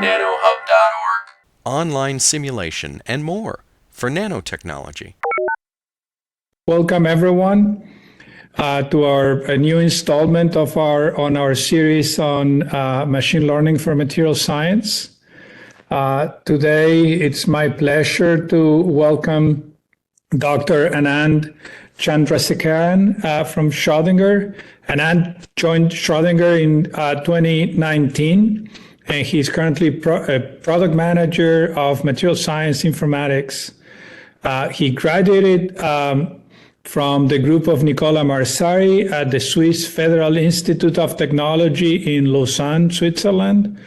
nanohub.org. Online simulation and more for nanotechnology. Welcome everyone to our new installment of our series on machine learning for material science. Today it's my pleasure to welcome Dr. Anand Chandrasekaran from Schrödinger. Anand joined Schrödinger in 2019, and he's currently a product manager of material science informatics. He graduated from the group of Nicola Marsari at the Swiss Federal Institute of Technology in Lausanne, Switzerland,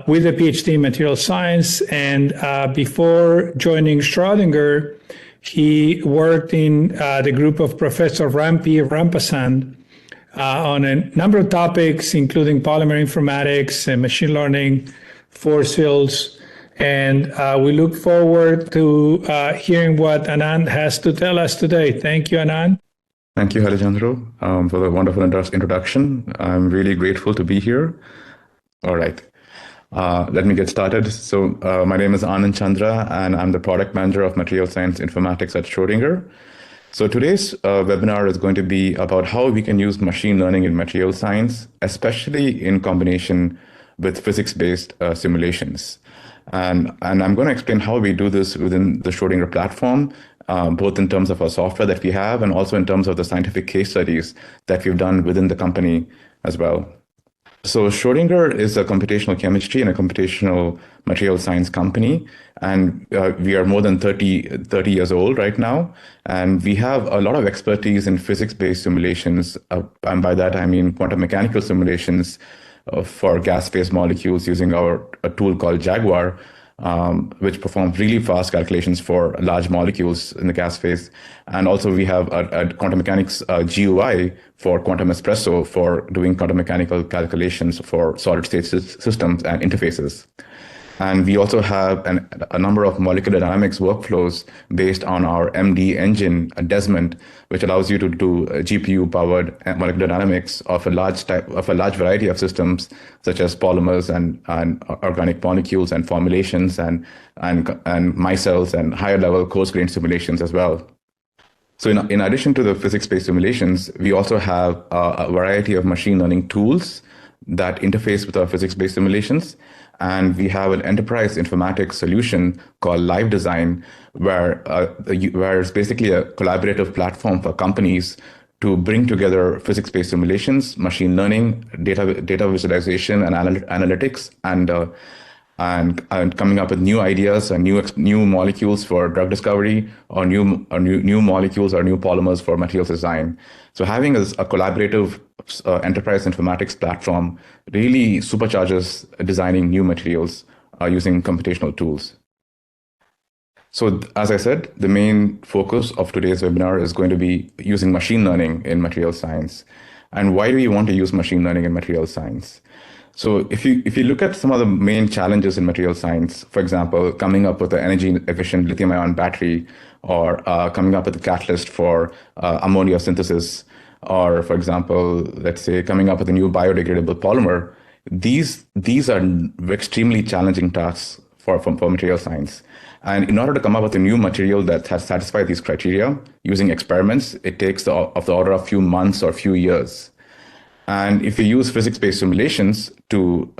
with a PhD in material science. And before joining Schrödinger, he worked in the group of Professor Rampi Rampasand on a number of topics, including polymer informatics and machine learning, force fields. And we look forward to hearing what Anand has to tell us today. Thank you, Anand. Thank you, Alejandro, for the wonderful introduction. I'm really grateful to be here. All right. Let me get started. So my name is Anand Chandra, and I'm the product manager of material science informatics at Schrödinger. So today's webinar is going to be about how we can use machine learning in material science, especially in combination with physics-based simulations. And I'm going to explain how we do this within the Schrödinger platform, both in terms of our software that we have and also in terms of the scientific case studies that we've done within the company as well. So Schrödinger is a computational chemistry and a computational material science company, and we are more than 30 years old right now, and we have a lot of expertise in physics-based simulations, and by that I mean quantum mechanical simulations for gas-phase molecules using a tool called Jaguar, which performs really fast calculations for large molecules in the gas phase. And also we have a quantum mechanics GUI for quantum espresso for doing quantum mechanical calculations for solid state systems and interfaces. And we also have a number of molecular dynamics workflows based on our MD engine, Desmond, which allows you to do GPU-powered molecular dynamics of a large variety of systems, such as polymers and organic molecules and formulations and micelles and higher-level coarse-grained simulations as well. So in addition to the physics-based simulations, we also have a variety of machine learning tools that interface with our physics-based simulations. And we have an enterprise informatics solution called Live Design, where it's basically a collaborative platform for companies to bring together physics-based simulations, machine learning, data visualization, and analytics, and coming up with new ideas and new molecules for drug discovery, or new molecules or new polymers for materials design. So having a collaborative enterprise informatics platform really supercharges designing new materials using computational tools. So as I said, the main focus of today's webinar is going to be using machine learning in material science. And why do we want to use machine learning in material science? So if you look at some of the main challenges in material science, for example, coming up with an energy-efficient lithium-ion battery, or coming up with a catalyst for ammonia synthesis, or for example, let's say coming up with a new biodegradable polymer, these are extremely challenging tasks for material science. And in order to come up with a new material that has satisfied these criteria using experiments, it takes of the order of a few months or a few years. And if we use physics-based simulations to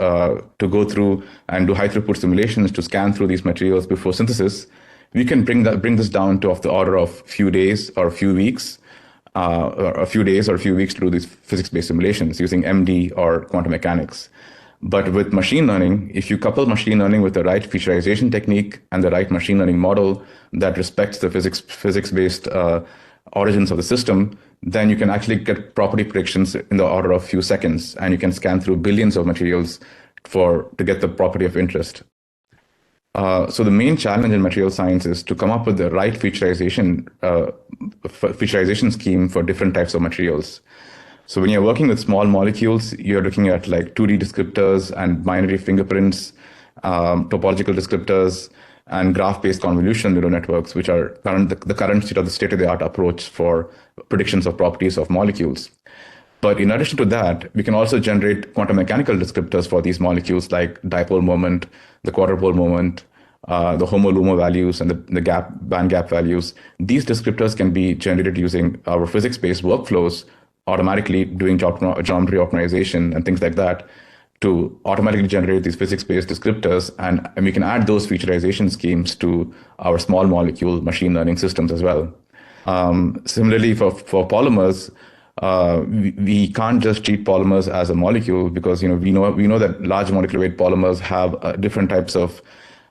go through and do high-throughput simulations to scan through these materials before synthesis, we can bring this down to of the order of few days or a few weeks, or a few days or a few weeks to do these physics-based simulations using MD or quantum mechanics. But with machine learning, if you couple machine learning with the right featurization technique and the right machine learning model that respects the physics-based origins of the system, then you can actually get property predictions in the order of few seconds, and you can scan through billions of materials to get the property of interest. So the main challenge in material science is to come up with the right featurization scheme for different types of materials. So when you're working with small molecules, you're looking at like 2D descriptors and binary fingerprints, topological descriptors, and graph-based convolutional neural networks, which are the current state-of-the-art approach for predictions of properties of molecules. But in addition to that, we can also generate quantum mechanical descriptors for these molecules like dipole moment, the quadrupole moment, the HOMO-LUMO values, and the band gap values. These descriptors can be generated using our physics-based workflows, automatically doing geometry optimization and things like that to automatically generate these physics-based descriptors. And we can add those featurization schemes to our small molecule machine learning systems as well. Similarly, for polymers, we can't just treat polymers as a molecule because we know that large molecular weight polymers have different types of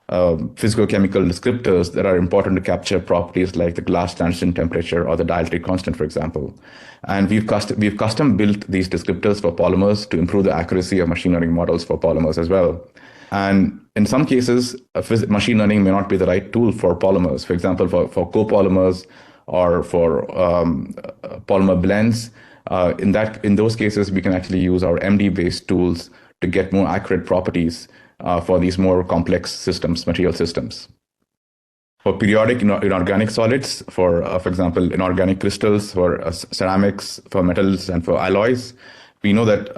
physicochemical descriptors that are important to capture properties like the glass transition temperature or the dielectric constant, for example. And we've custom built these descriptors for polymers to improve the accuracy of machine learning models for polymers as well. And in some cases, machine learning may not be the right tool for polymers. For example, for copolymers or for polymer blends, in those cases, we can actually use our MD-based tools to get more accurate properties for these more complex systems, material systems. For periodic inorganic solids, for example, inorganic crystals, for ceramics, for metals, and for alloys, we know that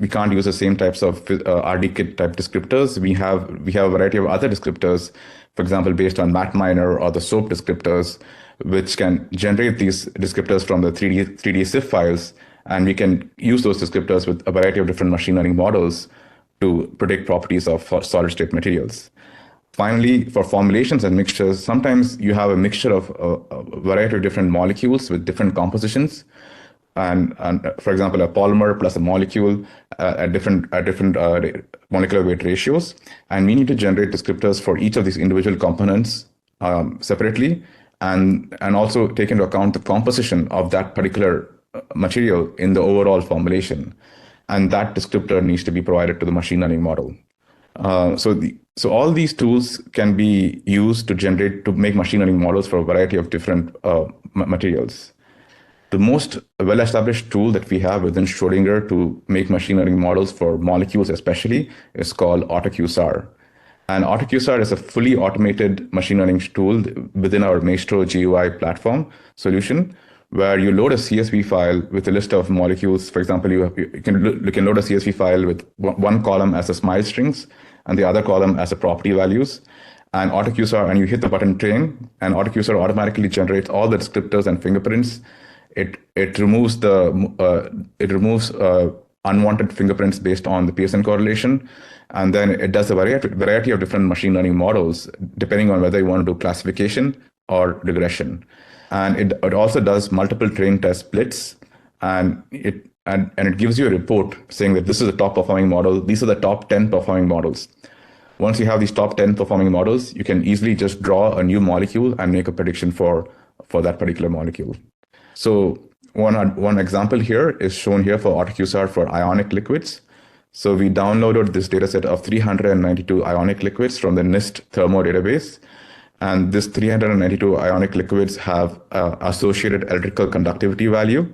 we can't use the same types of RDKit type descriptors. We have a variety of other descriptors, for example, based on MatMiner or the SOAP descriptors, which can generate these descriptors from the 3D CIF files, and we can use those descriptors with a variety of different machine learning models to predict properties of solid state materials. Finally, for formulations and mixtures, sometimes you have a mixture of a variety of different molecules with different compositions. And for example, a polymer plus a molecule at different molecular weight ratios. And we need to generate descriptors for each of these individual components separately, and also take into account the composition of that particular material in the overall formulation. And that descriptor needs to be provided to the machine learning model. So all these tools can be used to make machine learning models for a variety of different materials. The most well-established tool that we have within Schrödinger to make machine learning models for molecules especially is called AutoQSAR. And AutoQSAR is a fully automated machine learning tool within our Maestro GUI platform solution, where you load a CSV file with a list of molecules. For example, you can load a CSV file with one column as a SMILE strings and the other column as a property values. And AutoQSAR, and you hit the button train, and AutoQSAR automatically generates all the descriptors and fingerprints. It removes unwanted fingerprints based on the Pearson correlation, and then it does a variety of different machine learning models depending on whether you want to do classification or regression. And it also does multiple train test splits, and it gives you a report saying that this is the top performing model. These are the top 10 performing models. Once you have these top 10 performing models, you can easily just draw a new molecule and make a prediction for that particular molecule. So one example here is shown here for AutoQSAR for ionic liquids. So we downloaded this dataset of 392 ionic liquids from the NIST Thermo database. And this 392 ionic liquids have associated electrical conductivity value.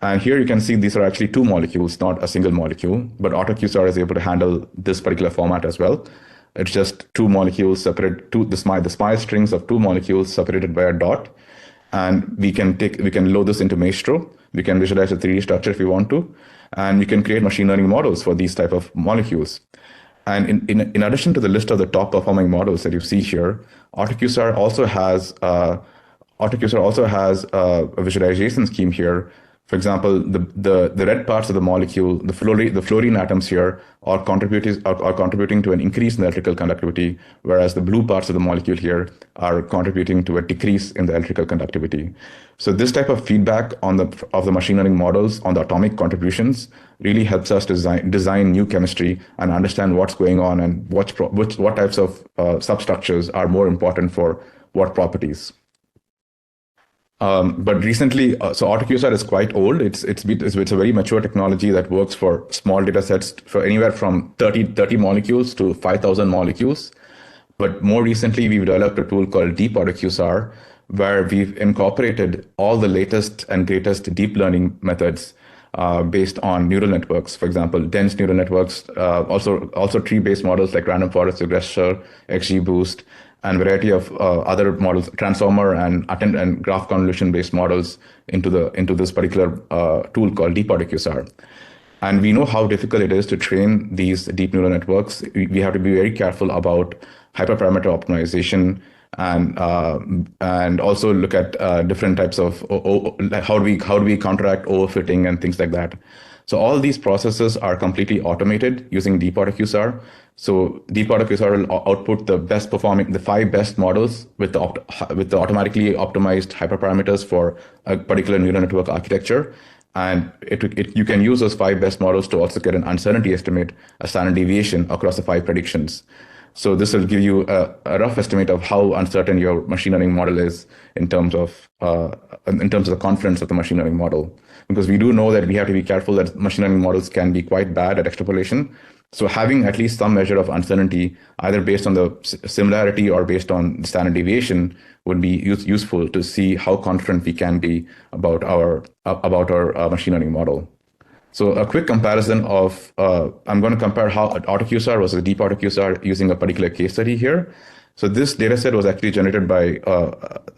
And here you can see these are actually two molecules, not a single molecule. But AutoQSAR is able to handle this particular format as well. It's just two molecules separate, the SMILE strings of two molecules separated by a dot. And we can load this into Maestro. We can visualize a 3D structure if we want to. And we can create machine learning models for these type of molecules. And in addition to the list of the top performing models that you see here, AutoQSAR also has a visualization scheme here. For example, the red parts of the molecule, the fluorine atoms here are contributing to an increase in the electrical conductivity, whereas the blue parts of the molecule here are contributing to a decrease in the electrical conductivity. So this type of feedback of the machine learning models on the atomic contributions really helps us design new chemistry and understand what's going on and what types of substructures are more important for what properties. But recently, so AutoQSAR is quite old. It's a very mature technology that works for small data sets for anywhere from 30 molecules to 5,000 molecules. But more recently, we've developed a tool called DeepAutoQSAR, where we've incorporated all the latest and greatest deep learning methods based on neural networks. For example, dense neural networks, also tree-based models like random forest regressor, XGBoost, and variety of other models, transformer and graph convolution based models into this particular tool called DeepAutoQSAR. And we know how difficult it is to train these deep neural networks. We have to be very careful about hyperparameter optimization and also look at different types of how do we counteract overfitting and things like that. So all these processes are completely automated using DeepAutoQSAR. So DeepAutoQSAR will output the 5 best models with the automatically optimized hyperparameters for a particular neural network architecture. And you can use those 5 best models to also get an uncertainty estimate, a standard deviation across the 5 predictions. So this will give you a rough estimate of how uncertain your machine learning model is in terms of the confidence of the machine learning model. Because we do know that we have to be careful that machine learning models can be quite bad at extrapolation. So having at least some measure of uncertainty, either based on the similarity or based on the standard deviation, would be useful to see how confident we can be about our machine learning model. So a quick comparison of, I'm going to compare how AutoQSAR versus DeepAutoQSAR using a particular case study here. So this data set was actually generated by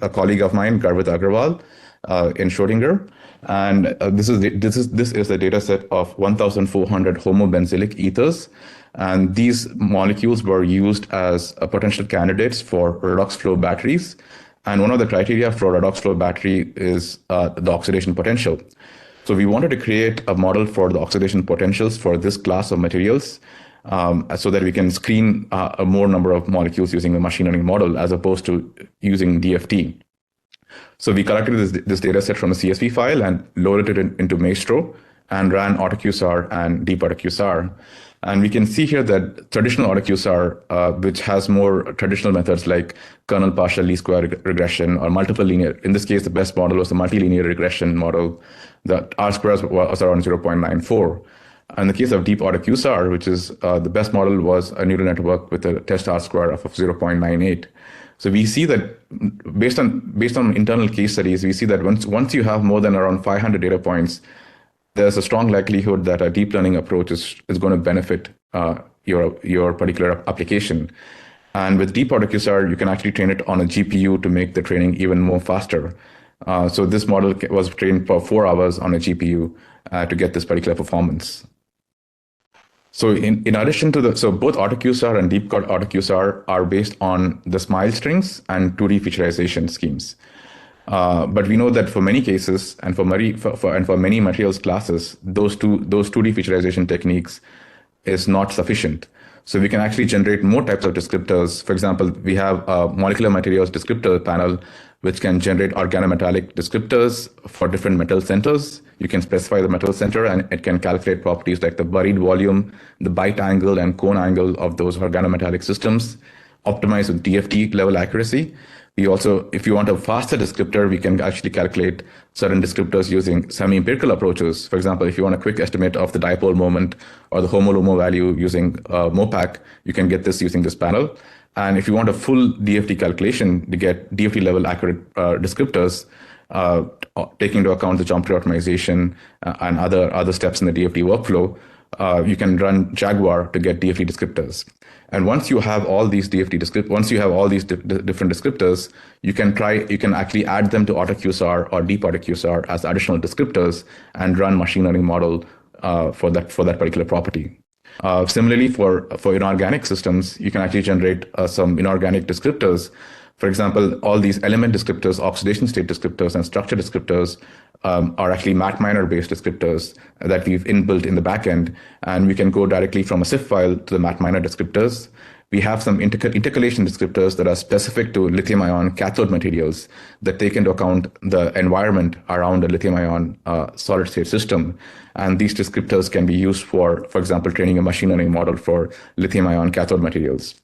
a colleague of mine, Garvit Agrawal, in Schrödinger. And this is the data set of 1,400 homobenzylic ethers. And these molecules were used as potential candidates for redox flow batteries. And one of the criteria for redox flow battery is the oxidation potential. So we wanted to create a model for the oxidation potentials for this class of materials so that we can screen a more number of molecules using the machine learning model as opposed to using DFT. So we collected this data set from a CSV file and loaded it into Maestro and ran AutoQSAR and DeepAutoQSAR. And we can see here that traditional AutoQSAR, which has more traditional methods like kernel partial least square regression or multiple linear, in this case, the best model was the multilinear regression model. The R-square was around 0.94. In the case of DeepAutoQSAR, which is the best model, was a neural network with a test R-square of 0.98. So we see that based on internal case studies, we see that once you have more than around 500 data points, there's a strong likelihood that a deep learning approach is going to benefit your particular application. And with DeepAutoQSAR, you can actually train it on a GPU to make the training even more faster. So this model was trained for 4 hours on a GPU to get this particular performance. So in addition to so both AutoQSAR and DeepAutoQSAR are based on the SMILE strings and 2D featurization schemes. But we know that for many cases and for many materials classes, those 2D featurization techniques is not sufficient. So we can actually generate more types of descriptors. For example, we have a molecular materials descriptor panel, which can generate organometallic descriptors for different metal centers. You can specify the metal center, and it can calculate properties like the buried volume, the bite angle, and cone angle of those organometallic systems, optimized with DFT level accuracy. We also, if you want a faster descriptor, we can actually calculate certain descriptors using semi-empirical approaches. For example, if you want a quick estimate of the dipole moment or the HOMO-LUMO value using MOPAC, you can get this using this panel. And if you want a full DFT calculation to get DFT level accurate descriptors, taking into account the geometry optimization and other steps in the DFT workflow, you can run Jaguar to get DFT descriptors. And once you have all these different descriptors, you can actually add them to AutoQSAR or DeepAutoQSAR as additional descriptors and run machine learning model for that particular property. Similarly, for inorganic systems, you can actually generate some inorganic descriptors. For example, all these element descriptors, oxidation state descriptors, and structure descriptors are actually MatMiner-based descriptors that we've inbuilt in the backend, and we can go directly from a CIF file to the MatMiner descriptors. We have some intercalation descriptors that are specific to lithium-ion cathode materials that take into account the environment around a lithium-ion solid-state system. And these descriptors can be used for example, training a machine learning model for lithium-ion cathode materials.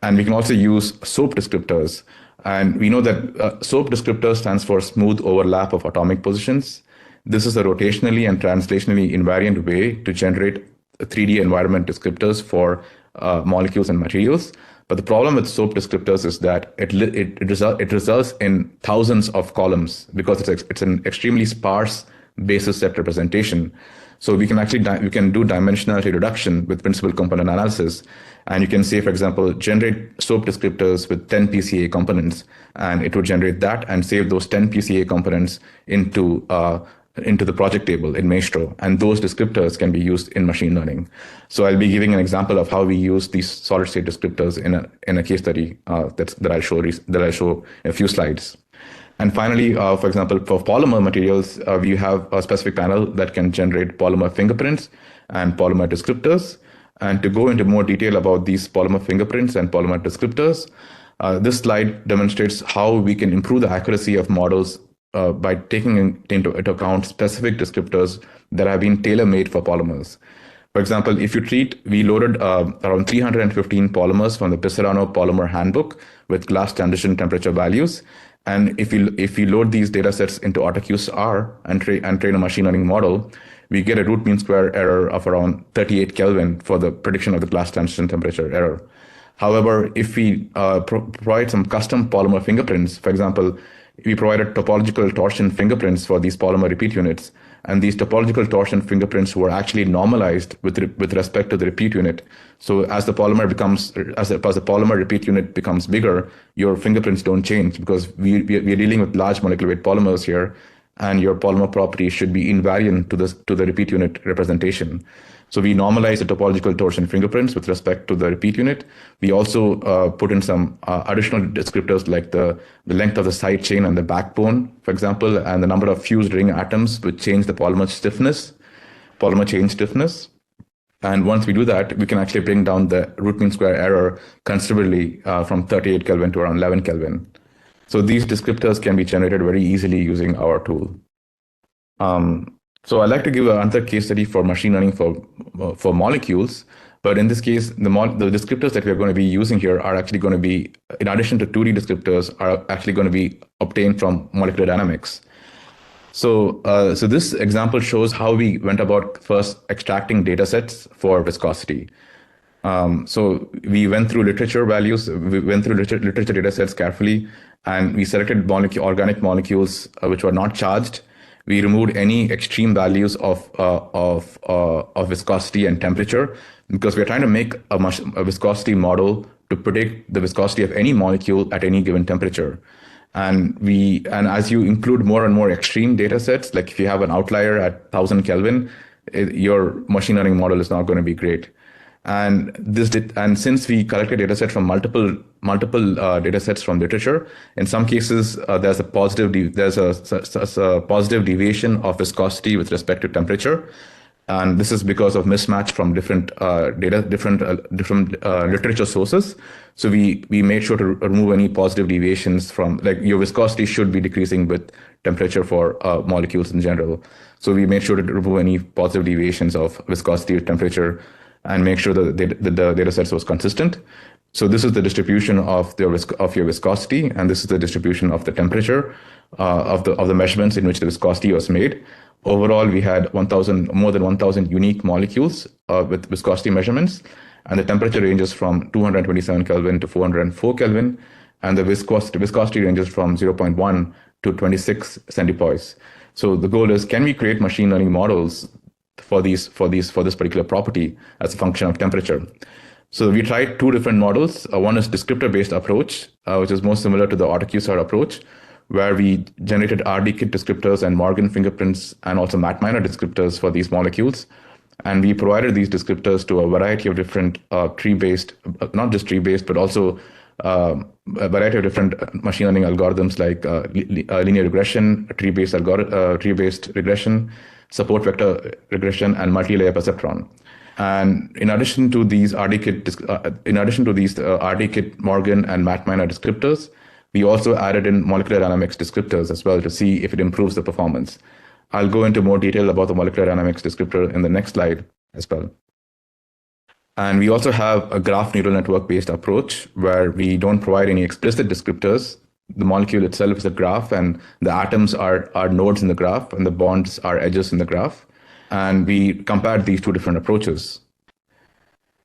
And we can also use SOAP descriptors. And we know that SOAP descriptor stands for smooth overlap of atomic positions. This is a rotationally and translationally invariant way to generate 3D environment descriptors for molecules and materials. But the problem with SOAP descriptors is that it results in thousands of columns because it's an extremely sparse basis set representation. So we can do dimensionality reduction with principal component analysis And you can say, for example, generate soap descriptors with 10 PCA components, and it would generate that and save those 10 PCA components into the project table in Maestro, and those descriptors can be used in machine learning. So I'll be giving an example of how we use these solid state descriptors in a case study that I'll show in a few slides. And finally, for example, for polymer materials, we have a specific panel that can generate polymer fingerprints and polymer descriptors. And to go into more detail about these polymer fingerprints and polymer descriptors, this slide demonstrates how we can improve the accuracy of models by taking into account specific descriptors that have been tailor-made for polymers. For example, we loaded around 315 polymers from the Pisarano Polymer Handbook with glass transition temperature values. And if we load these datasets into AutoQSAR and train a machine learning model, we get a root mean square error of around 38 Kelvin for the prediction of the glass transition temperature error. However, if we provide some custom polymer fingerprints, for example, we provided topological torsion fingerprints for these polymer repeat units, and these topological torsion fingerprints were actually normalized with respect to the repeat unit. So as the polymer repeat unit becomes bigger, your fingerprints don't change, because we're dealing with large molecular weight polymers here, and your polymer property should be invariant to the repeat unit representation. So we normalize the topological torsion fingerprints with respect to the repeat unit. We also put in some additional descriptors like the length of the side chain and the backbone, for example, and the number of fused ring atoms, which change the polymer chain stiffness. And once we do that, we can actually bring down the root mean square error considerably from 38 Kelvin to around 11 Kelvin. So these descriptors can be generated very easily using our tool. So I'd like to give another case study for machine learning for molecules. But in this case, the descriptors that we're going to be using here are actually going to be, in addition to 2D descriptors, are actually going to be obtained from molecular dynamics. So this example shows how we went about first extracting data sets for viscosity. So we went through literature values, we went through literature data sets carefully, and we selected organic molecules which were not charged. We removed any extreme values of viscosity and temperature, because we're trying to make a viscosity model to predict the viscosity of any molecule at any given temperature. And as you include more and more extreme data sets, like if you have an outlier at 1000 Kelvin, your machine learning model is not going to be great. And since we collected data set from multiple data sets from literature, in some cases there's a positive deviation of viscosity with respect to temperature, and this is because of mismatch from different literature sources. So we made sure to remove any positive deviations from, like, your viscosity should be decreasing with temperature for molecules in general. So we made sure to remove any positive deviations of viscosity with temperature and make sure that the data sets was consistent. So this is the distribution of your viscosity, and this is the distribution of the temperature of the measurements in which the viscosity was made. Overall, we had more than 1,000 unique molecules with viscosity measurements, and the temperature ranges from 227 Kelvin to 404 Kelvin, and the viscosity ranges from 0.1 to 26 centipoise. So the goal is, can we create machine learning models for this particular property as a function of temperature? So we tried two different models. One is descriptor-based approach, which is more similar to the AutoQSAR approach, where we generated RD-kit descriptors and Morgan fingerprints and also Matt-Miner descriptors for these molecules. And we provided these descriptors to a variety of different tree-based, not just tree-based, but also a variety of different machine learning algorithms like linear regression, tree-based regression, support vector regression, and multi-layer perceptron. And in addition to these RD-kit Morgan and Matt-Miner descriptors, we also added in molecular dynamics descriptors as well to see if it improves the performance. I'll go into more detail about the molecular dynamics descriptor in the next slide as well. And we also have a graph neural network based approach where we don't provide any explicit descriptors. The molecule itself is a graph, and the atoms are nodes in the graph, and the bonds are edges in the graph. And we compared these two different approaches.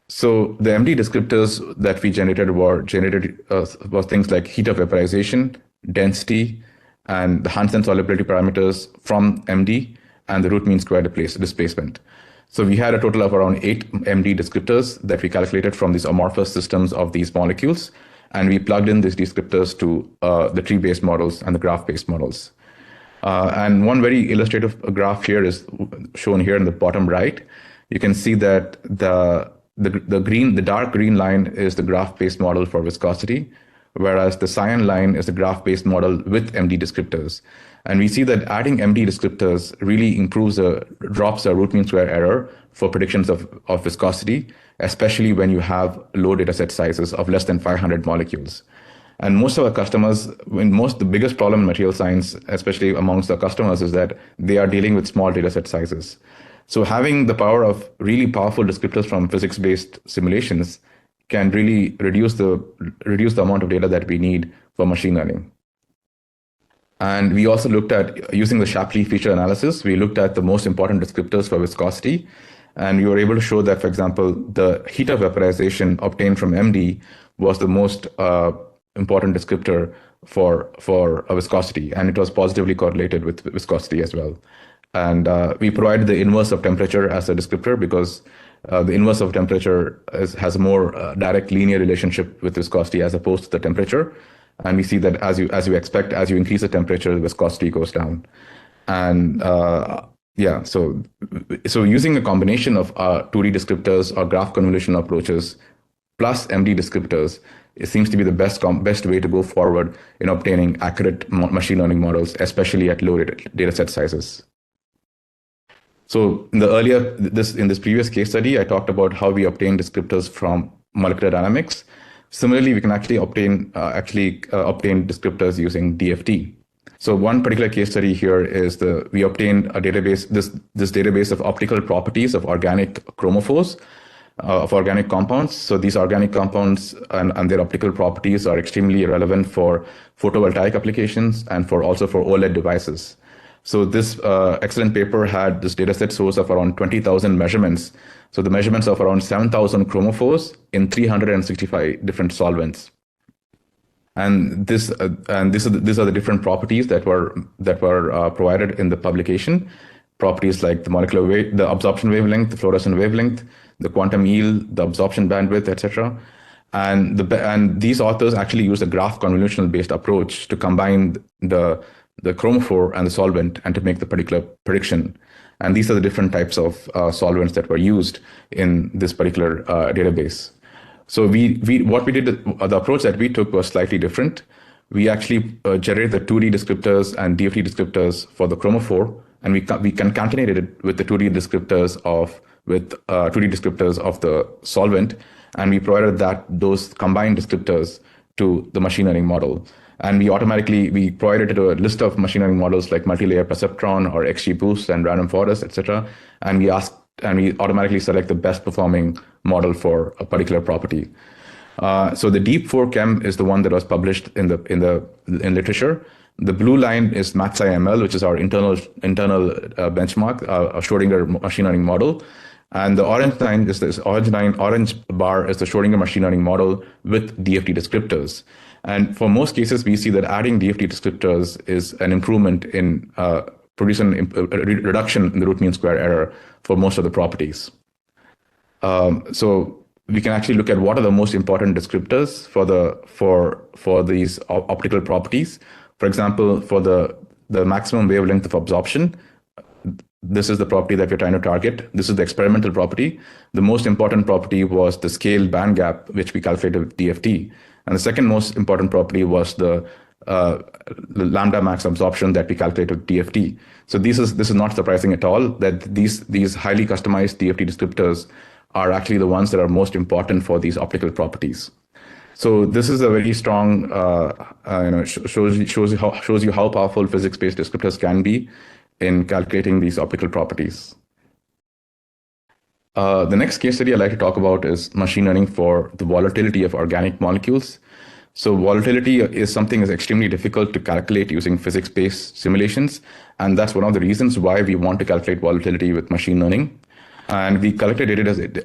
So the MD descriptors that we generated were things like heat of vaporization, density, and the Hansen solubility parameters from MD, and the root mean square displacement. So we had a total of around 8 MD descriptors that we calculated from these amorphous systems of these molecules. And we plugged in these descriptors to the tree-based models and the graph-based models. And one very illustrative graph here is shown here in the bottom right. You can see that the dark green line is the graph-based model for viscosity, whereas the cyan line is the graph-based model with MD descriptors. And we see that adding MD descriptors really drops the root mean square error for predictions of viscosity, especially when you have low dataset sizes of less than 500 molecules. And most of our customers, the biggest problem in material science, especially amongst our customers, is that they are dealing with small dataset sizes. So having the power of really powerful descriptors from physics-based simulations can really reduce the amount of data that we need for machine learning. And we also looked at, using the Shapley feature analysis, we looked at the most important descriptors for viscosity. And we were able to show that, for example, the heat of vaporization obtained from MD was the most important descriptor for a viscosity, and it was positively correlated with viscosity as well. And we provided the inverse of temperature as a descriptor because the inverse of temperature has a more direct linear relationship with viscosity as opposed to the temperature. And we see that as you expect, as you increase the temperature, the viscosity goes down. And yeah, so using a combination of 2D descriptors or graph convolution approaches plus MD descriptors, it seems to be the best way to go forward in obtaining accurate machine learning models, especially at low data set sizes. So in this previous case study, I talked about how we obtain descriptors from molecular dynamics. Similarly, we can actually obtain descriptors using DFT. So one particular case study here is we obtained a database, this database of optical properties of organic chromophores, of organic compounds. So these organic compounds and their optical properties are extremely relevant for photovoltaic applications and also for OLED devices. So this excellent paper had this dataset source of around 20,000 measurements. So the measurements of around 7,000 chromophores in 365 different solvents. And these are the different properties that were provided in the publication. Properties like the molecular weight, the absorption wavelength, the fluorescent wavelength, the quantum yield, the absorption bandwidth, etc. And these authors actually used a graph convolutional based approach to combine the chromophore and the solvent and to make the particular prediction. And these are the different types of solvents that were used in this particular database. So the approach that we took was slightly different. We actually generated the 2D descriptors and DFT descriptors for the chromophore, and we concatenated it with the 2D descriptors of the solvent, and we provided those combined descriptors to the machine learning model. And we provided it to a list of machine learning models like multi-layer perceptron or XGBoost and random forest, etc. And we automatically select the best performing model for a particular property. So the Deep4Chem is the one that was published in literature. The blue line is MaxIML, which is our internal benchmark, a Schrödinger machine learning model. And the orange line is orange bar is the Schrödinger machine learning model with DFT descriptors. And for most cases, we see that adding DFT descriptors is an improvement in producing a reduction in the root mean square error for most of the properties. So we can actually look at what are the most important descriptors for these optical properties. For example, for the maximum wavelength of absorption, this is the property that we're trying to target. This is the experimental property. The most important property was the scale band gap, which we calculated with DFT. And the second most important property was the lambda max absorption that we calculated with DFT. So this is not surprising at all that these highly customized DFT descriptors are actually the ones that are most important for these optical properties. So this is a very strong, shows you how powerful physics-based descriptors can be in calculating these optical properties. The next case study I'd like to talk about is machine learning for the volatility of organic molecules. So volatility is something that's extremely difficult to calculate using physics-based simulations. And that's one of the reasons why we want to calculate volatility with machine learning. And we collected a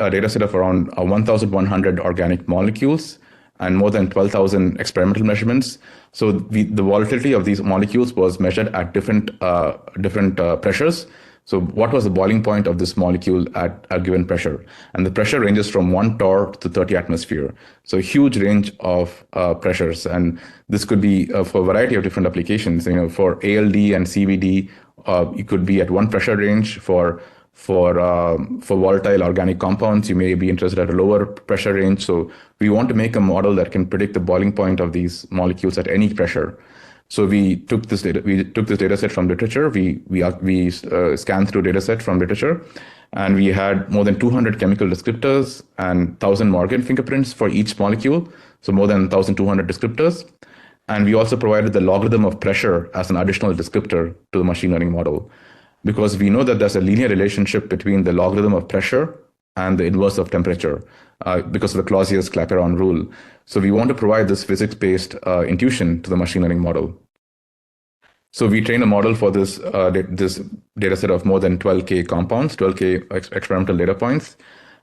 data set of around 1,100 organic molecules and more than 12,000 experimental measurements. So the volatility of these molecules was measured at different pressures. So what was the boiling point of this molecule at a given pressure? And the pressure ranges from 1 torr to 30 atmosphere. So a huge range of pressures. And this could be for a variety of different applications. For ALD and CVD, it could be at one pressure range. For volatile organic compounds, you may be interested at a lower pressure range. So we want to make a model that can predict the boiling point of these molecules at any pressure. So we took this data set from literature. We scanned through data set from literature, and we had more than 200 chemical descriptors and 1,000 Morgan fingerprints for each molecule. So more than 1,200 descriptors. And we also provided the logarithm of pressure as an additional descriptor to the machine learning model, because we know that there's a linear relationship between the logarithm of pressure and the inverse of temperature because of the Clausius-Clapeyron rule. So we want to provide this physics-based intuition to the machine learning model. So we trained a model for this data set of more than 12K compounds, 12K experimental data points.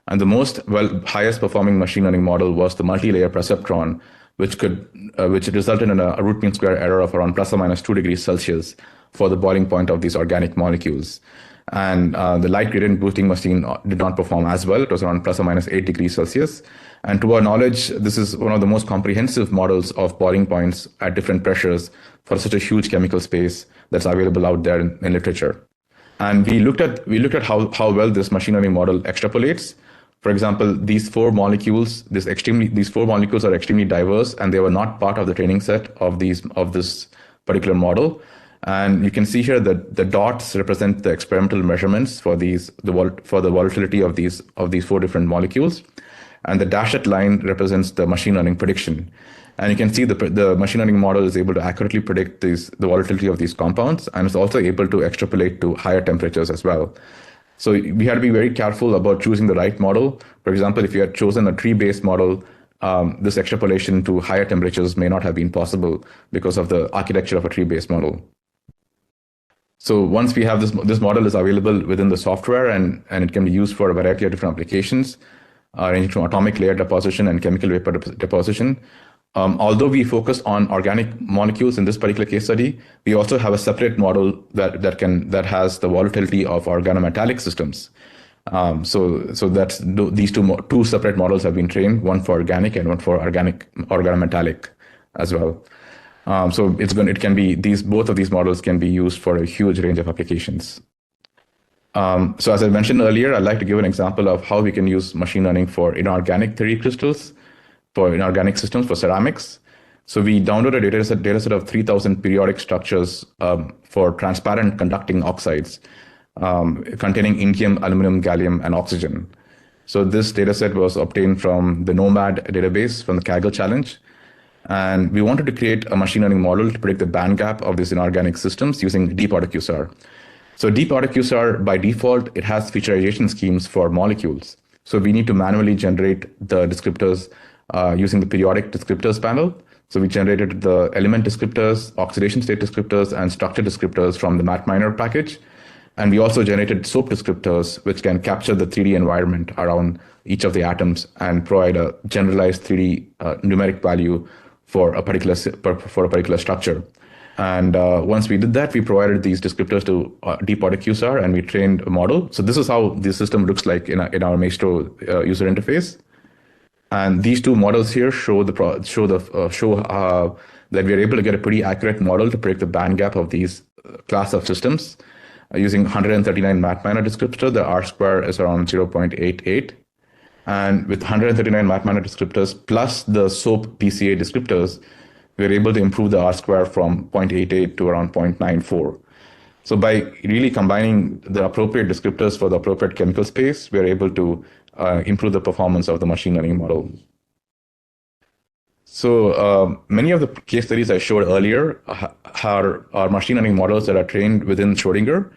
And the highest performing machine learning model was the multi-layer perceptron, which resulted in a root mean square error of around plus or minus 2 degrees Celsius for the boiling point of these organic molecules. And the light gradient boosting machine did not perform as well. It was around plus or minus 8 degrees Celsius. And to our knowledge, this is one of the most comprehensive models of boiling points at different pressures for such a huge chemical space that's available out there in literature. And we looked at how well this machine learning model extrapolates. For example, these four molecules are extremely diverse, and they were not part of the training set of this particular model. And you can see here that the dots represent the experimental measurements for the volatility of these four different molecules, and the dashed line represents the machine learning prediction. And you can see the machine learning model is able to accurately predict the volatility of these compounds, and it's also able to extrapolate to higher temperatures as well. So we had to be very careful about choosing the right model. For example, if you had chosen a tree-based model, this extrapolation to higher temperatures may not have been possible because of the architecture of a tree-based model. So once we have this model is available within the software, and it can be used for a variety of different applications, ranging from atomic layer deposition and chemical vapor deposition. Although we focus on organic molecules in this particular case study, we also have a separate model that has the volatility of organometallic systems. So that's these two separate models have been trained, one for organic and one for organometallic as well. So both of these models can be used for a huge range of applications. So as I mentioned earlier, I'd like to give an example of how we can use machine learning for inorganic 3D crystals, for inorganic systems, for ceramics. So we downloaded a dataset of 3,000 periodic structures for transparent conducting oxides containing indium, aluminum, gallium, and oxygen. So this dataset was obtained from the NOMAD database from the Kaggle Challenge. And we wanted to create a machine learning model to predict the band gap of these inorganic systems using DeepAutoQSAR. So DeepAutoQSAR, by default, it has featurization schemes for molecules. So we need to manually generate the descriptors using the periodic descriptors panel. So we generated the element descriptors, oxidation state descriptors, and structure descriptors from the MatMiner package. And we also generated SOAP descriptors, which can capture the 3D environment around each of the atoms and provide a generalized 3D numeric value for a particular structure. And once we did that, we provided these descriptors to DeepAutoQSAR, and we trained a model. So this is how the system looks like in our Maestro user interface. And these two models here show that we are able to get a pretty accurate model to predict the band gap of these class of systems using 139 MatMiner descriptor. The R square is around 0.88. And with 139 MatMiner descriptors plus the SOAP PCA descriptors, we're able to improve the R square from 0.88 to around 0.94. So by really combining the appropriate descriptors for the appropriate chemical space, we're able to improve the performance of the machine learning model. So many of the case studies I showed earlier are machine learning models that are trained within Schrödinger.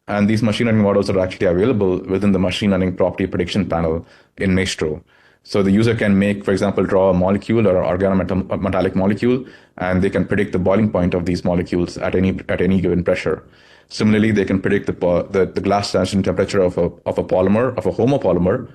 And these machine learning models are actually available within the machine learning property prediction panel in Maestro. So the user can for example, draw a molecule or an organometallic molecule, and they can predict the boiling point of these molecules at any given pressure. Similarly, they can predict the glass transition temperature of a polymer, of a homopolymer,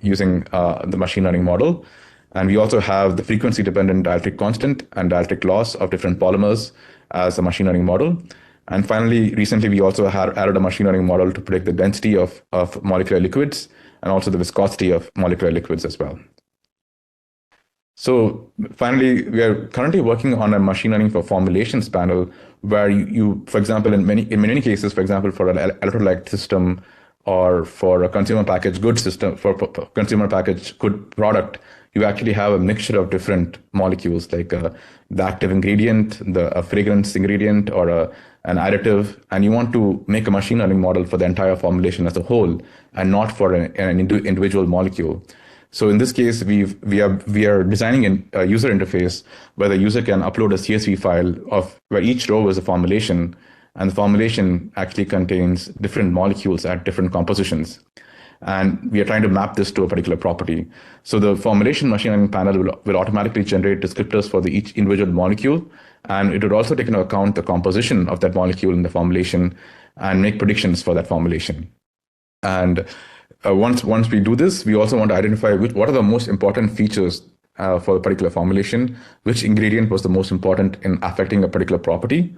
using the machine learning model. And we also have the frequency-dependent dielectric constant and dielectric loss of different polymers as a machine learning model. And finally, recently, we also added a machine learning model to predict the density of molecular liquids and also the viscosity of molecular liquids as well. So finally, we are currently working on a machine learning for formulations panel where you for example, in many cases, for example, for an electrolyte system or for a consumer packaged goods system, for consumer packaged good product, you actually have a mixture of different molecules like the active ingredient, a fragrance ingredient, or an additive, and you want to make a machine learning model for the entire formulation as a whole and not for an individual molecule. So in this case, we are designing a user interface where the user can upload a CSV file of where each row is a formulation, and the formulation actually contains different molecules at different compositions. And we are trying to map this to a particular property. So the formulation machine learning panel will automatically generate descriptors for each individual molecule, and it would also take into account the composition of that molecule in the formulation and make predictions for that formulation. And once we do this, we also want to identify what are the most important features for a particular formulation, which ingredient was the most important in affecting a particular property.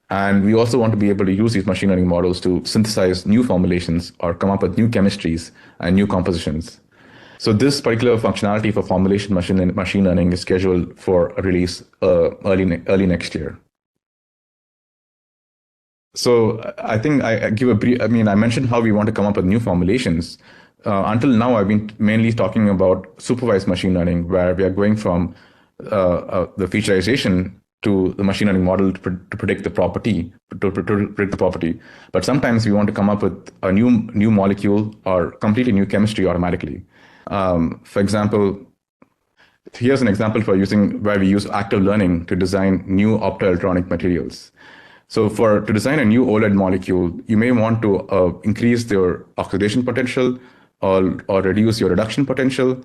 And we also want to be able to use these machine learning models to synthesize new formulations or come up with new chemistries and new compositions. So this particular functionality for formulation machine learning is scheduled for a release early next year. So I think I give a brief, I mentioned how we want to come up with new formulations. Until now, I've been mainly talking about supervised machine learning, where we are going from the featurization to the machine learning model to predict the property, But sometimes we want to come up with a new molecule or completely new chemistry automatically. For example, here's an example where we use active learning to design new optoelectronic materials. So to design a new OLED molecule, you may want to increase your oxidation potential or reduce your reduction potential,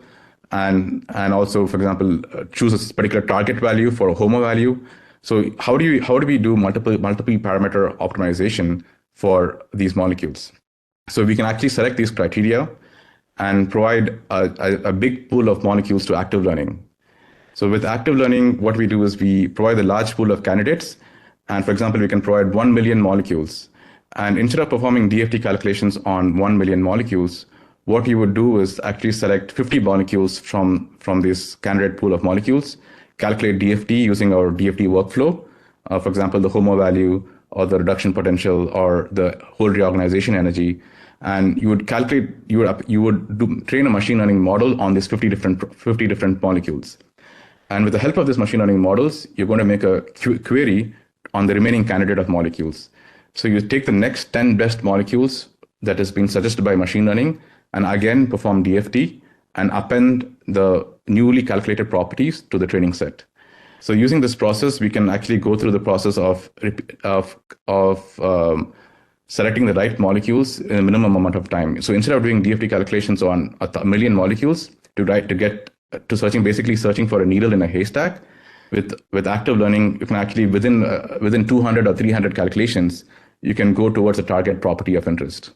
and also, for example, choose a particular target value for a HOMO value. So how do we do multiple parameter optimization for these molecules? So we can actually select these criteria and provide a big pool of molecules to active learning. So with active learning, what we do is we provide a large pool of candidates. And for example, we can provide 1 million molecules. And instead of performing DFT calculations on 1 million molecules, what you would do is actually select 50 molecules from this candidate pool of molecules, calculate DFT using our DFT workflow, for example, the HOMO value or the reduction potential or the whole reorganization energy. And you would train a machine learning model on these 50 different molecules. And with the help of this machine learning models, you're going to make a query on the remaining candidate of molecules. So you take the next 10 best molecules that has been suggested by machine learning and again perform DFT and append the newly calculated properties to the training set. So using this process, we can actually go through the process of selecting the right molecules in a minimum amount of time. So instead of doing DFT calculations on a million molecules basically searching for a needle in a haystack, with active learning, you can actually within 200 or 300 calculations, you can go towards a target property of interest.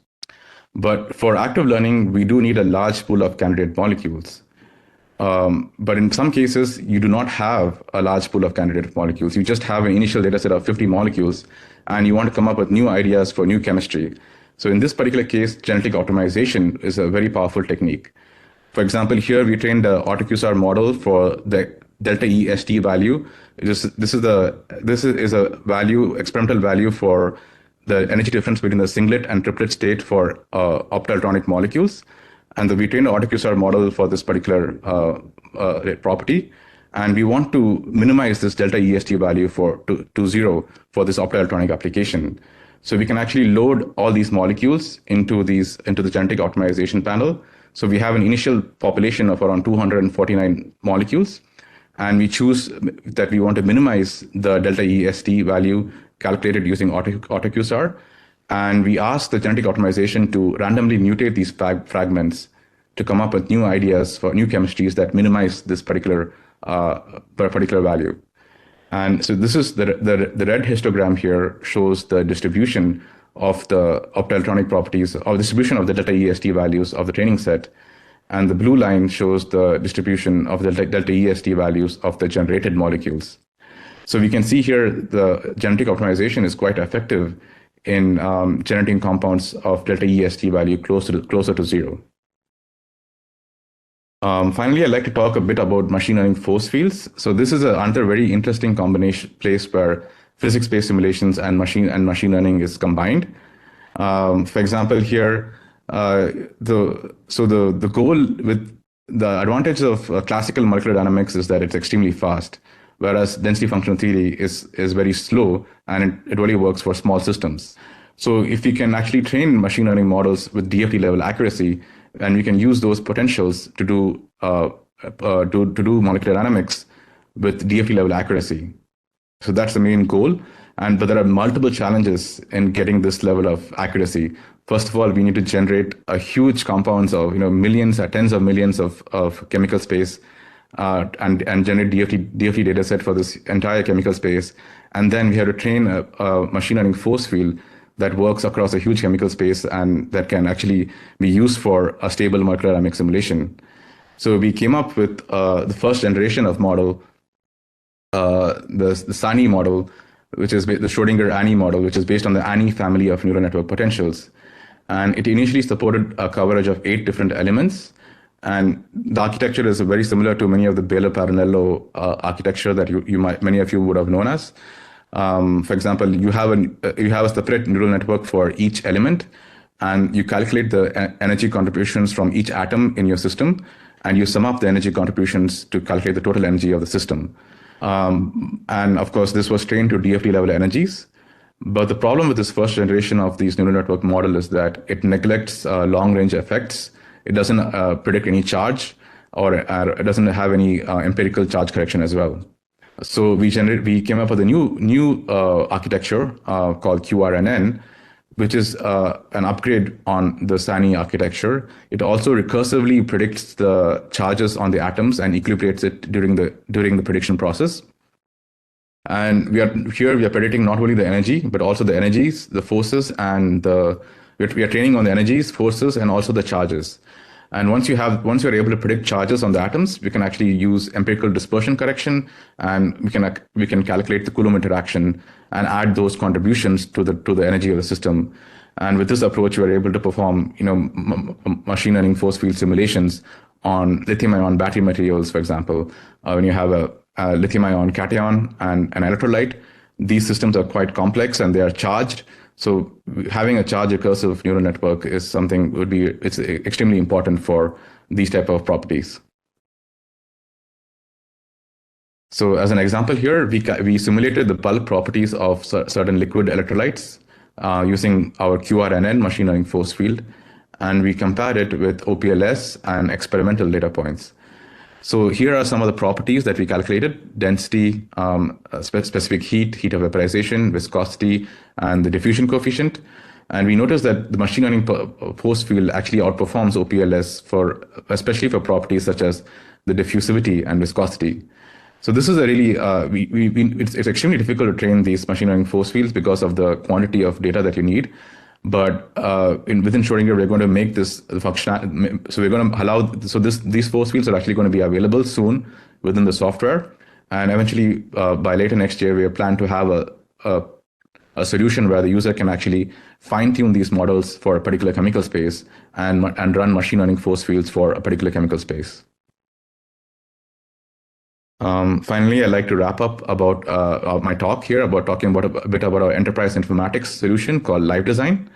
But for active learning, we do need a large pool of candidate molecules. But in some cases, you do not have a large pool of candidate molecules. You just have an initial data set of 50 molecules, and you want to come up with new ideas for new chemistry. So in this particular case, genetic optimization is a very powerful technique. For example, here we trained the AutoQSAR model for the delta EST value. This is a experimental value for the energy difference between the singlet and triplet state for optoelectronic molecules. And we trained the AutoQSAR model for this particular property. And we want to minimize this delta EST value to 0 for this optoelectronic application. So we can actually load all these molecules into the genetic optimization panel. So we have an initial population of around 249 molecules. And we choose that we want to minimize the delta EST value calculated using AutoQSAR. And we ask the genetic optimization to randomly mutate these fragments to come up with new ideas for new chemistries that minimize this particular value. And so this is the red histogram here shows the distribution of the optoelectronic properties or distribution of the delta EST values of the training set. And the blue line shows the distribution of the delta EST values of the generated molecules. So we can see here the genetic optimization is quite effective in generating compounds of delta EST value closer to 0. Finally, I'd like to talk a bit about machine learning force fields. So this is another very interesting combination place where physics-based simulations and machine learning is combined. For example, here, the goal with the advantage of classical molecular dynamics is that it's extremely fast, whereas density functional theory is very slow and it only works for small systems. So if we can actually train machine learning models with DFT level accuracy, and we can use those potentials to do molecular dynamics with DFT level accuracy. So that's the main goal. But there are multiple challenges in getting this level of accuracy. First of all, we need to generate a huge compounds of millions or tens of millions of chemical space and generate DFT data set for this entire chemical space. And then we have to train a machine learning force field that works across a huge chemical space and that can actually be used for a stable molecular dynamic simulation. So we came up with the first generation of model, the SANI model, which is the Schrödinger-ANI model, which is based on the ANI family of neural network potentials. And it initially supported a coverage of 8 different elements. And the architecture is very similar to many of the Baylor-Parnello architecture that many of you would have known as. For example, you have a separate neural network for each element, and you calculate the energy contributions from each atom in your system, and you sum up the energy contributions to calculate the total energy of the system. And of course, this was trained to DFT level energies. But the problem with this first generation of these neural network model is that it neglects long range effects. It doesn't predict any charge, or it doesn't have any empirical charge correction as well. So we came up with a new architecture called QRNN, which is an upgrade on the SANI architecture. It also recursively predicts the charges on the atoms and equilibrates it during the prediction process. And we are predicting not only the energy, but also the energies, the forces, and we are training on the energies, forces, and also the charges. And once you're able to predict charges on the atoms, we can actually use empirical dispersion correction, and we can calculate the Coulomb interaction and add those contributions to the energy of the system. And with this approach, we're able to perform machine learning force field simulations on lithium-ion battery materials, for example. When you have a lithium-ion cation and an electrolyte, these systems are quite complex and they are charged. So having a charge-recursive neural network is something it's extremely important for these type of properties. So as an example here, we simulated the bulk properties of certain liquid electrolytes using our QRNN machine learning force field, and we compared it with OPLS and experimental data points. So here are some of the properties that we calculated: density, specific heat of vaporization, viscosity, and the diffusion coefficient. And we noticed that the machine learning force field actually outperforms OPLS especially for properties such as the diffusivity and viscosity. So this is a really, it's extremely difficult to train these machine learning force fields because of the quantity of data that you need. But within Schrödinger, we're going to make this functional. So we're going to allow. So these force fields are actually going to be available soon within the software, and eventually by later next year, we plan to have a solution where the user can actually fine-tune these models for a particular chemical space and run machine learning force fields for a particular chemical space. Finally, I'd like to wrap up about my talk here about talking about a bit about our enterprise informatics solution called Live Design.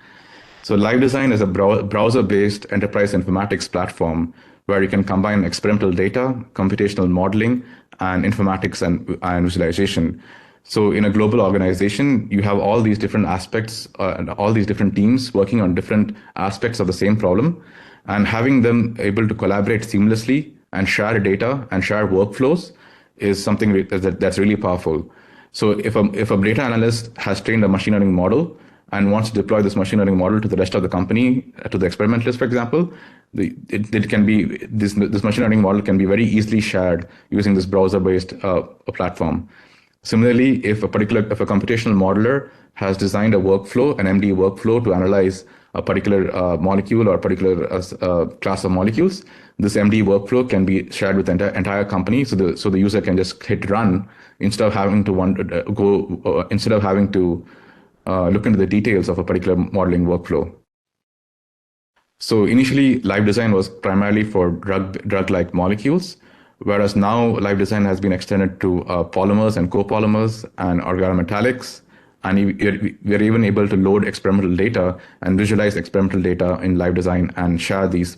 So Live Design is a browser-based enterprise informatics platform where you can combine experimental data, computational modeling, and informatics and visualization. So in a global organization, you have all these different aspects and all these different teams working on different aspects of the same problem, and having them able to collaborate seamlessly and share data and share workflows is something that's really powerful. So if a data analyst has trained a machine learning model and wants to deploy this machine learning model to the rest of the company, to the experimentalists, for example, this machine learning model can be very easily shared using this browser-based platform. Similarly, if a computational modeler has designed a workflow, an MD workflow to analyze a particular molecule or a particular class of molecules, this MD workflow can be shared with the entire company. So the user can just hit run instead of having to look into the details of a particular modeling workflow. So initially, live design was primarily for drug-like molecules, whereas now live design has been extended to polymers and copolymers and organometallics. And we are even able to load experimental data and visualize experimental data in live design and share these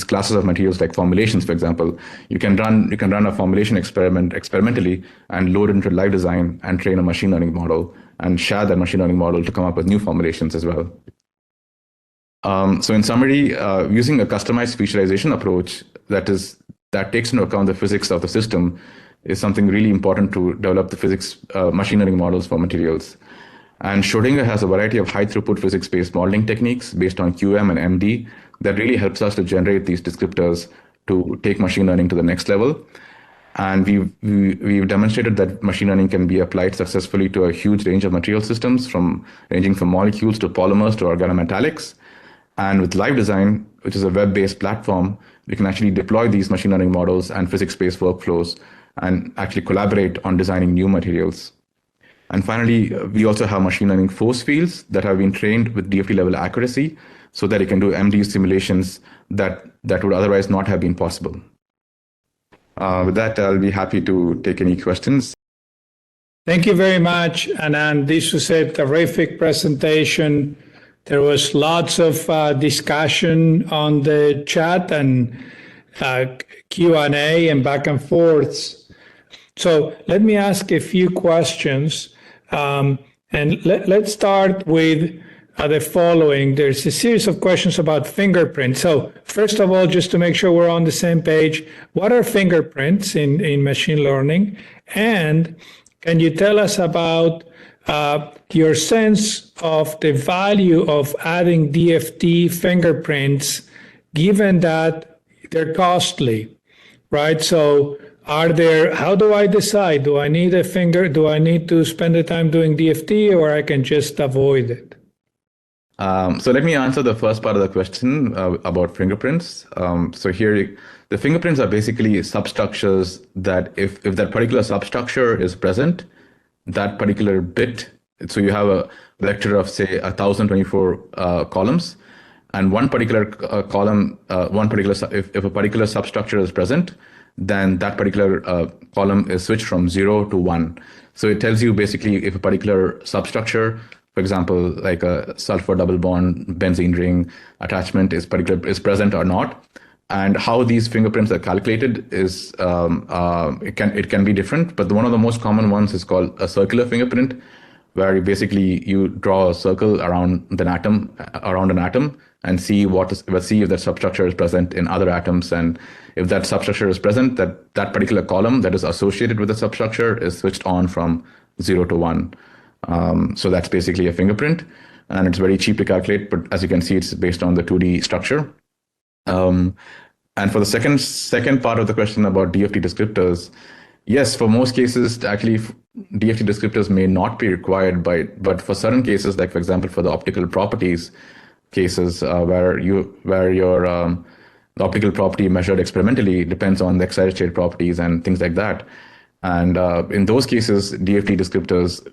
classes of materials like formulations, for example. You can run a formulation experiment experimentally and load into live design and train a machine learning model and share that machine learning model to come up with new formulations as well. So in summary, using a customized featurization approach that takes into account the physics of the system is something really important to develop the physics machine learning models for materials. And Schrödinger has a variety of high throughput physics-based modeling techniques based on QM and MD that really helps us to generate these descriptors to take machine learning to the next level. And we've demonstrated that machine learning can be applied successfully to a huge range of material systems, ranging from molecules to polymers to organometallics. And with live design, which is a web-based platform, we can actually deploy these machine learning models and physics-based workflows and actually collaborate on designing new materials. And finally, we also have machine learning force fields that have been trained with DFT level accuracy so that it can do MD simulations that would otherwise not have been possible. With that, I'll be happy to take any questions. Thank you very much, Anand. This was a terrific presentation. There was lots of discussion on the chat and Q&A and back and forths. So let me ask a few questions. And let's start with the following. There's a series of questions about fingerprints. So first of all, just to make sure we're on the same page, what are fingerprints in machine learning? And can you tell us about your sense of the value of adding DFT fingerprints, given that they're costly, right? So how do I decide? Do I need do I need to spend the time doing DFT, or I can just avoid it? So let me answer the first part of the question about fingerprints. So here, the fingerprints are basically substructures that if that particular substructure is present, that particular bit, so you have a vector of say 1024 columns, and one particular column, if a particular substructure is present, then that particular column is switched from 0 to 1. So it tells you basically if a particular substructure, for example, like a sulfur double bond benzene ring attachment is present or not. And how these fingerprints are calculated is it can be different, but one of the most common ones is called a circular fingerprint, where you draw a circle around an atom and see if that substructure is present in other atoms, and if that substructure is present, that particular column that is associated with the substructure is switched on from 0 to 1. So that's basically a fingerprint, and it's very cheap to calculate, but as you can see, it's based on the 2D structure. And for the second part of the question about DFT descriptors, yes, for most cases, actually, DFT descriptors may not be required, but for certain cases, like for example, for the optical properties cases, where your the optical property measured experimentally depends on the excited state properties and things like that. And in those cases, DFT descriptors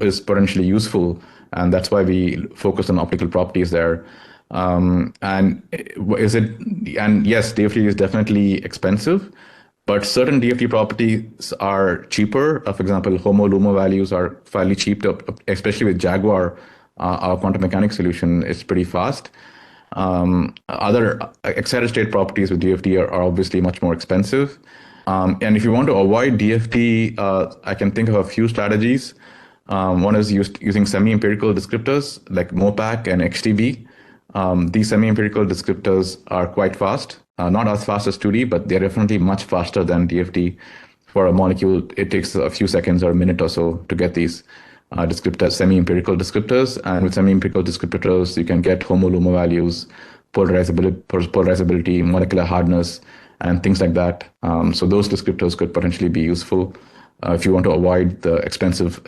is potentially useful, and that's why we focus on optical properties there. And yes, DFT is definitely expensive, but certain DFT properties are cheaper. For example, HOMO-LUMO values are fairly cheap, especially with Jaguar. Our quantum mechanics solution is pretty fast. Other excited state properties with DFT are obviously much more expensive. And if you want to avoid DFT, I can think of a few strategies. One is using semi-empirical descriptors like MOPAC and XTB. These semi-empirical descriptors are quite fast, not as fast as 2D, but they're definitely much faster than DFT. For a molecule, it takes a few seconds or a minute or so to get these semi-empirical descriptors. And with semi-empirical descriptors, you can get HOMO-LUMO values, polarizability, molecular hardness, and things like that. So those descriptors could potentially be useful if you want to avoid the expensive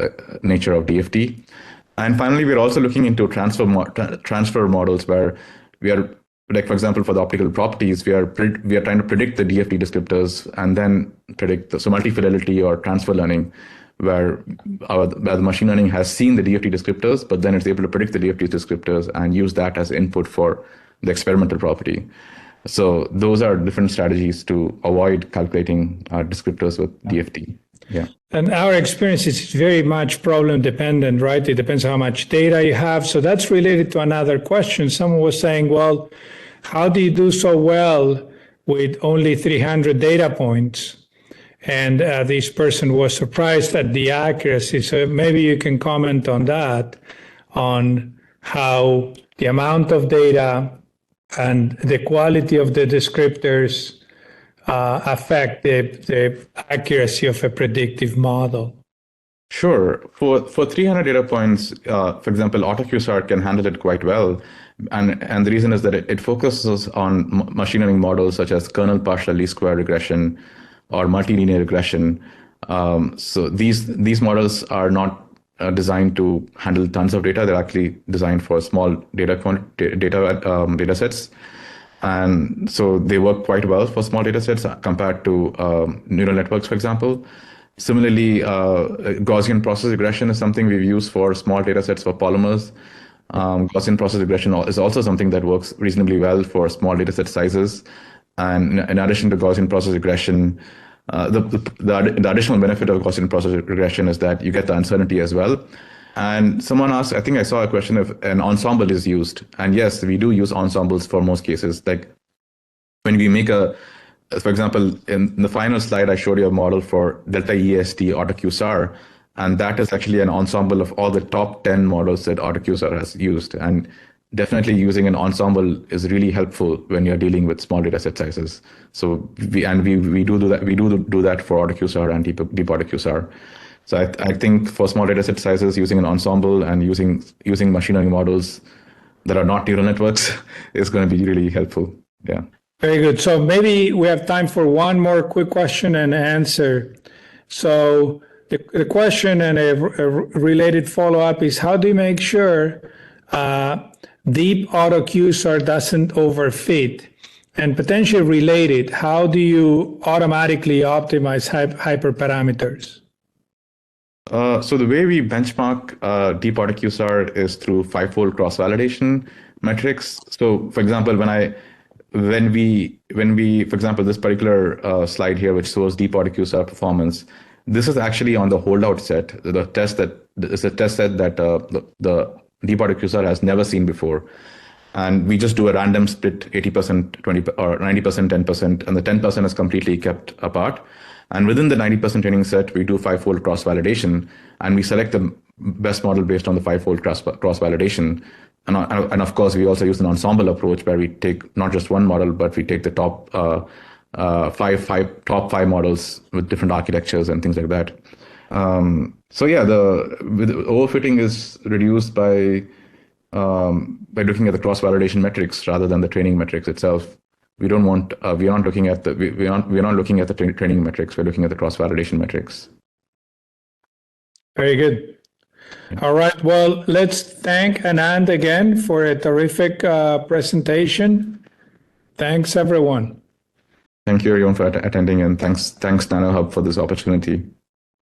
nature of DFT. And finally, we're also looking into transfer models where we are, like for example, for the optical properties, we are trying to predict the DFT descriptors and then predict so multi-fidelity or transfer learning, where the machine learning has seen the DFT descriptors, but then it's able to predict the DFT descriptors and use that as input for the experimental property. So those are different strategies to avoid calculating descriptors with DFT. Yeah. And our experience is very much problem dependent, right? It depends how much data you have. So that's related to another question. Someone was saying, well, how do you do so well with only 300 data points? And this person was surprised at the accuracy. So maybe you can comment on that, on how the amount of data and the quality of the descriptors affect the accuracy of a predictive model. Sure. For 300 data points, for example, AutoQSAR can handle it quite well. And the reason is that it focuses on machine learning models such as kernel partial least square regression or multilinear regression. So these models are not designed to handle tons of data. They're actually designed for small data sets. And so they work quite well for small data sets compared to neural networks, for example. Similarly, Gaussian process regression is something we've used for small data sets for polymers. Gaussian process regression is also something that works reasonably well for small data set sizes. And in addition to Gaussian process regression, the additional benefit of Gaussian process regression is that you get the uncertainty as well. And someone asked, I think I saw a question if an ensemble is used. And yes, we do use ensembles for most cases. Like when we make for example, in the final slide, I showed you a model for delta EST AutoQSAR. And that is actually an ensemble of all the top 10 models that AutoQSAR has used. And definitely using an ensemble is really helpful when you're dealing with small data set sizes. So we do that. We do that for AutoQSAR and DeepAutoQSAR. So I think for small data set sizes, using an ensemble and using machine learning models that are not neural networks is going to be really helpful. Yeah. Very good. So maybe we have time for one more quick question and answer. So the question and a related follow-up is, how do you make sure DeepAutoQSAR doesn't overfit? And potentially related, how do you automatically optimize hyperparameters? So the way we benchmark DeepAutoQSAR is through fivefold cross-validation metrics. So, for example, when we, for example, this particular slide here, which shows DeepAutoQSAR performance, this is actually on the holdout set. The test that is a test set that the DeepAutoQSAR has never seen before, and we just do a random split, 80%, 20 or 90%, 10%, and the 10% is completely kept apart. And within the 90% training set, we do fivefold cross-validation, and we select the best model based on the fivefold cross-validation. And of course, we also use an ensemble approach where we take not just one model, but we take the top top five models with different architectures and things like that. So yeah, the overfitting is reduced by looking at the cross-validation metrics rather than the training metrics itself. We don't want. We're not looking at the. We're not looking at the training metrics. We're looking at the cross-validation metrics. Very good. All right. Well, let's thank Anand again for a terrific presentation. Thanks, everyone. Thank you, everyone, for attending, and thanks NanoHub for this opportunity.